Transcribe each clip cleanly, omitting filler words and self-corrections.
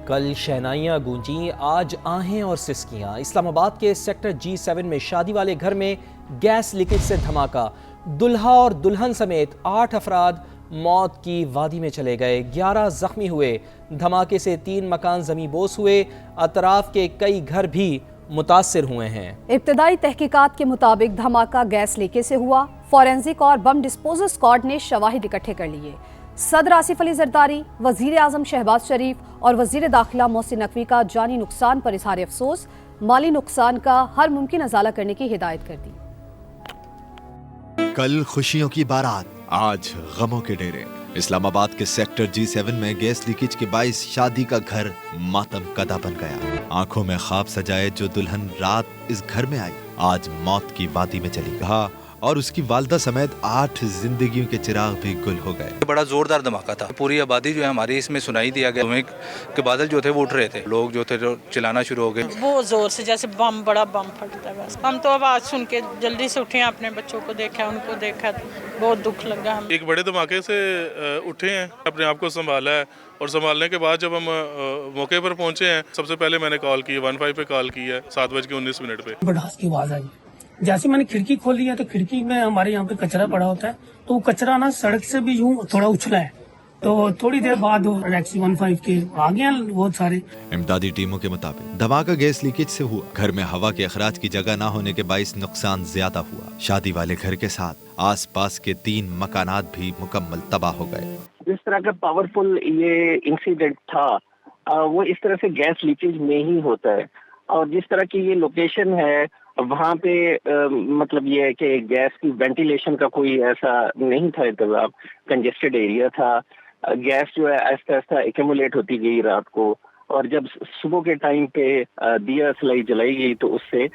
کل شہنائیاں گونجیں، آج آہیں اور سسکیاں۔ اسلام آباد کے سیکٹر G7 میں شادی والے گھر میں گیس لیکیج سے دھماکہ، دلہا اور دلہن سمیت 8 افراد موت کی وادی میں چلے گئے، 11 زخمی ہوئے۔ دھماکے سے 3 مکان زمیں بوس ہوئے، اطراف کے کئی گھر بھی متاثر ہوئے ہیں۔ ابتدائی تحقیقات کے مطابق دھماکہ گیس لیکیج سے ہوا۔ فورینزک اور بم ڈسپوزل اسکواڈ نے شواہد اکٹھے کر لیے۔ صدر آصف علی زرداری، وزیر اعظم شہباز شریف اور وزیر داخلہ محسن نقوی کا جانی نقصان پر اظہار افسوس، مالی نقصان کا ہر ممکن ازالہ کرنے کی ہدایت کر دی۔ کل خوشیوں کی بارات، آج غموں کے ڈیرے۔ اسلام آباد کے سیکٹر G7 میں گیس لیکیج کے باعث شادی کا گھر ماتم کدہ بن گیا۔ آنکھوں میں خواب سجائے جو دلہن رات اس گھر میں آئی، آج موت کی وادی میں چلی گئی اور اس کی والدہ سمیت 8 زندگیوں کے چراغ بھی گل ہو گئے۔ بڑا زوردار دھماکہ تھا، پوری آبادی جو ہے ہماری اس میں سنائی دیا گیا، دھماکے کے بادل جو تھے وہ اٹھ رہے تھے، لوگ جو تھے چلانا شروع ہو گئے۔ بہت زور سے جیسے بم، بڑا بم پھٹتا ہے۔ بس ہم تو آواز سن کے جلدی سے اٹھے، اپنے بچوں کو دیکھا، ان کو دیکھا تو بہت دکھ لگا۔ ہم ایک بڑے دھماکے سے اٹھے ہیں، اپنے آپ کو سنبھالا ہے، اور سنبھالنے کے بعد جب ہم موقع پر پہنچے ہیں، سب سے پہلے میں نے کال کی 15 پہ کال کی ہے 7:19 پہ۔ بڑھاس کی آواز آئی، جیسے میں نے کھڑکی کھولی ہے تو کھڑکی میں ہمارے یہاں پہ کچرا پڑا ہوتا ہے، تو وہ کچرا نا سڑک سے بھی یوں تھوڑا اچھلا ہے، تو تھوڑی دیر بعد ٹیکسی 15 کے آگے ہیں بہت سارے۔ امدادی ٹیموں کے مطابق دھماکہ گیس لیکیج سے ہوا۔ گھر میں ہوا کے اخراج کی جگہ نہ ہونے کے باعث نقصان زیادہ ہوا۔ شادی والے گھر کے ساتھ آس پاس کے 3 مکانات بھی مکمل تباہ ہو گئے۔ جس طرح کا پاورفل یہ انسیڈنٹ تھا، وہ اس طرح سے گیس لیکیج میں ہی ہوتا ہے، اور جس طرح کی یہ لوکیشن ہے وہاں پہ مطلب یہ ہے کہ گیس کی وینٹیلیشن کا کوئی ایسا نہیں تھا انتظام، کنجسٹڈ ایریا تھا۔ گیس جو ہے آہستہ آہستہ ایکومولیٹ ہوتی گئی رات کو، اور جب صبح کے ٹائم پہ دیا سلائی جلائی گئی تو اس سے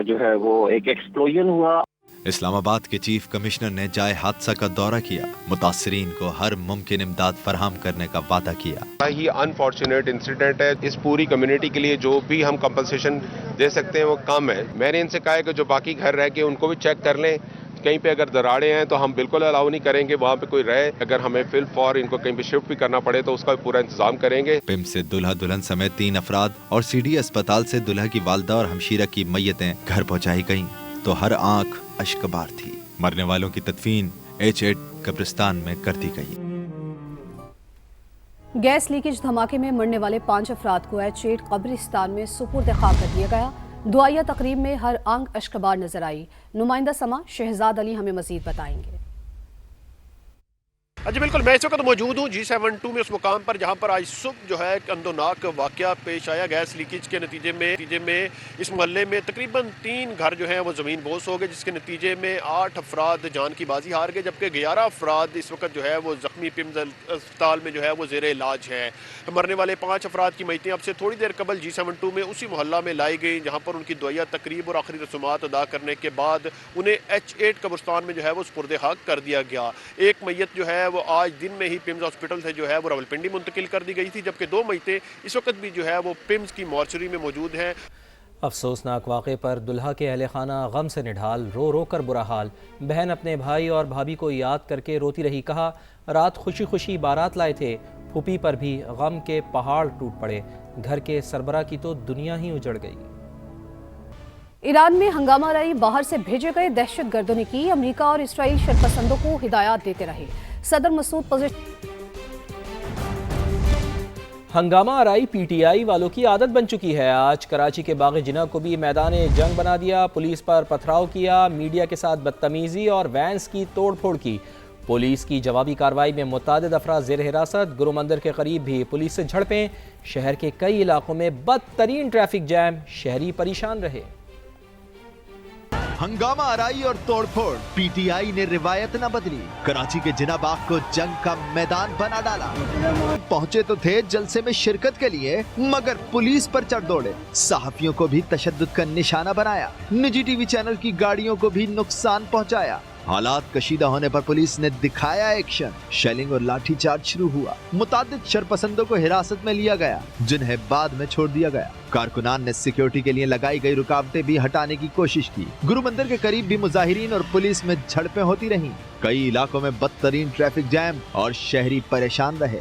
جو ہے وہ ایک ایکسپلوژن ہوا۔ اسلام آباد کے چیف کمشنر نے جائے حادثہ کا دورہ کیا، متاثرین کو ہر ممکن امداد فراہم کرنے کا وعدہ کیا۔ یہ انفارچونیٹ انسیڈنٹ ہے، اس پوری کمیونٹی کے لیے جو بھی ہم کمپنسیشن دے سکتے ہیں وہ کم ہے۔ میں نے ان سے کہا ہے کہ جو باقی گھر رہ کے ان کو بھی چیک کر لیں، کہیں پہ اگر دراڑیں ہیں تو ہم بالکل الاؤ نہیں کریں گے وہاں پہ کوئی رہے، اگر ہمیں فل فور ان کو کہیں پہ شفٹ بھی کرنا پڑے تو اس کا پورا انتظام کریں گے۔ پم سے دلہا دلہن سمیت 3 افراد اور CD اسپتال سے دلہا کی والدہ اور ہمشیرہ کی میتیں گھر پہنچائی گئیں تو ہر آنکھ اشکبار تھی۔ مرنے والوں کی تدفین H8 قبرستان میں کر دی گئی۔ گیس لیکیج دھماکے میں مرنے والے 5 افراد کو H8 قبرستان میں سپرد خاک کر دیا گیا۔ دعائیہ تقریب میں ہر آنکھ اشکبار نظر آئی۔ نمائندہ سما شہزاد علی ہمیں مزید بتائیں گے۔ جی بالکل، میں اس وقت موجود ہوں G7-2 میں، اس مقام پر جہاں پر آج صبح جو ہے ایک اندوناک واقعہ پیش آیا۔ گیس لیکیج کے نتیجے میں اس محلے میں تقریباً 3 گھر جو ہیں وہ زمین بوس ہو گئے، جس کے نتیجے میں 8 افراد جان کی بازی ہار گئے، جبکہ 11 افراد اس وقت جو ہے وہ زخمی پمز اسپتال میں جو ہے وہ زیر علاج ہے۔ مرنے والے 5 افراد کی میتیں اب سے تھوڑی دیر قبل G7-2 میں اسی محلہ میں لائی گئی، جہاں پر ان کی دعائیہ تقریب اور آخری رسومات ادا کرنے کے بعد انہیں H8 قبرستان میں جو ہے وہ سپرد خاک کر دیا گیا۔ ایک میت جو ہے وہ آج دن میں ہی پمز ہاسپٹل سے جو ہے وہ راولپنڈی منتقل کر دی گئی تھی، جبکہ 2 میتیں اس وقت بھی جو ہے وہ پمز کی مورچری میں موجود ہیں۔ افسوسناک واقعے پر دلہا کے اہل خانہ غم سے نڈھال، رو رو کر برا حال۔ بہن اپنے بھائی اور بھابھی کو یاد کر کے روتی رہی، کہا رات خوشی خوشی بارات لائے تھے، پھوپھی پر بھی غم کے پہاڑ ٹوٹ پڑے، گھر کے سربراہ کی تو دنیا ہی اجڑ گئی۔ ایران میں ہنگامہ آرائی، باہر سے بھیجے گئے دہشت گردوں نے کی، امریکہ اور اسرائیل شرپسندوں کو ہدایات دیتے رہے۔ صدر مسعود ہنگامہ آرائی PTI والوں کی عادت بن چکی ہے۔ آج کراچی کے باغ جناح کو بھی میدان جنگ بنا دیا، پولیس پر پتھراؤ کیا، میڈیا کے ساتھ بدتمیزی اور وینس کی توڑ پھوڑ کی۔ پولیس کی جوابی کارروائی میں متعدد افراد زیر حراست، گرو مندر کے قریب بھی پولیس سے جھڑپیں، شہر کے کئی علاقوں میں بدترین ٹریفک جام، شہری پریشان رہے۔ ہنگامہ آرائی اور توڑ پھوڑ، PTI نے روایت نہ بدلی، کراچی کے جناح باغ کو جنگ کا میدان بنا ڈالا۔ پہنچے تو تھے جلسے میں شرکت کے لیے، مگر پولیس پر چڑھ دوڑے، صحافیوں کو بھی تشدد کا نشانہ بنایا، نجی ٹی وی چینل کی گاڑیوں کو بھی نقصان پہنچایا۔ حالات کشیدہ ہونے پر پولیس نے دکھایا ایکشن، شیلنگ اور لاٹھی چارج شروع ہوا، متعدد شرپسندوں کو حراست میں لیا گیا جنہیں بعد میں چھوڑ دیا گیا۔ کارکنان نے سیکیورٹی کے لیے لگائی گئی رکاوٹیں بھی ہٹانے کی کوشش کی۔ گرو مندر کے قریب بھی مظاہرین اور پولیس میں جھڑپیں ہوتی رہیں، کئی علاقوں میں بدترین ٹریفک جام اور شہری پریشان رہے۔